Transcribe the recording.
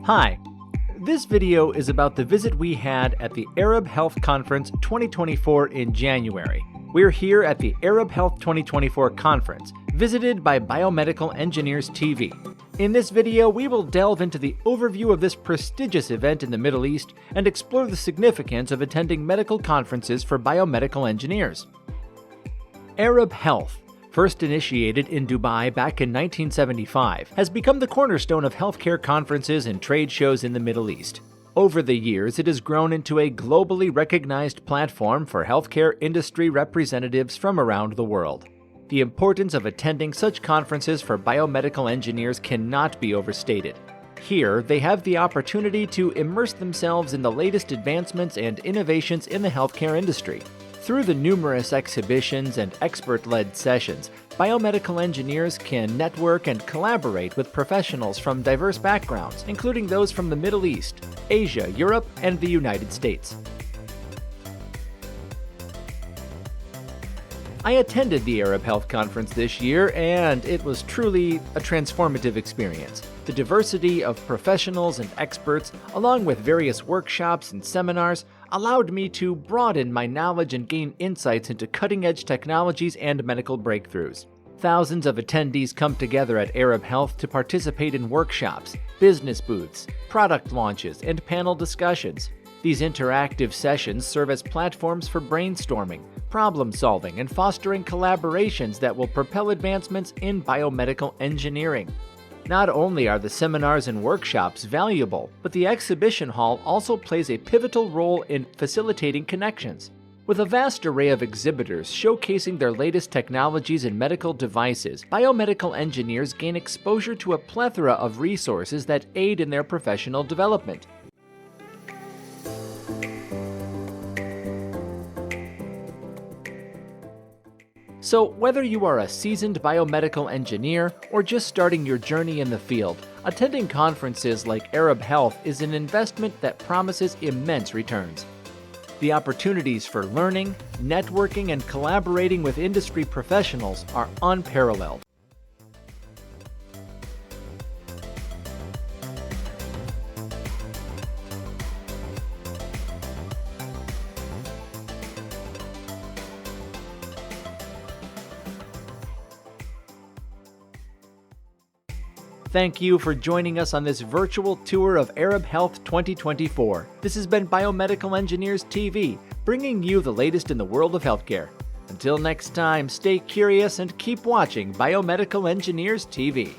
Hi, this video is about the visit we had at the Arab Health Conference 2024 in January. We're here at the Arab Health 2024 conference, visited by Biomedical Engineers TV. In this video, we will delve into the overview of this prestigious event in the Middle East and explore the significance of attending medical conferences for biomedical engineers. Arab Health, first initiated in Dubai back in 1975, has become the cornerstone of healthcare conferences and trade shows in the Middle East. Over the years, it has grown into a globally recognized platform for healthcare industry representatives from around the world. The importance of attending such conferences for biomedical engineers cannot be overstated. Here, they have the opportunity to immerse themselves in the latest advancements and innovations in the healthcare industry. Through the numerous exhibitions and expert-led sessions, biomedical engineers can network and collaborate with professionals from diverse backgrounds, including those from the Middle East, Asia, Europe, and the United States. I attended the Arab Health Conference this year, and it was truly a transformative experience. The diversity of professionals and experts, along with various workshops and seminars, allowed me to broaden my knowledge and gain insights into cutting-edge technologies and medical breakthroughs. Thousands of attendees come together at Arab Health to participate in workshops, business booths, product launches, and panel discussions. These interactive sessions serve as platforms for brainstorming, problem-solving, and fostering collaborations that will propel advancements in biomedical engineering. Not only are the seminars and workshops valuable, but the exhibition hall also plays a pivotal role in facilitating connections. With a vast array of exhibitors showcasing their latest technologies and medical devices, biomedical engineers gain exposure to a plethora of resources that aid in their professional development. So, whether you are a seasoned biomedical engineer or just starting your journey in the field, attending conferences like Arab Health is an investment that promises immense returns. The opportunities for learning, networking, and collaborating with industry professionals are unparalleled. Thank you for joining us on this virtual tour of Arab Health 2024. This has been Biomedical Engineers TV, bringing you the latest in the world of healthcare. Until next time, stay curious and keep watching Biomedical Engineers TV.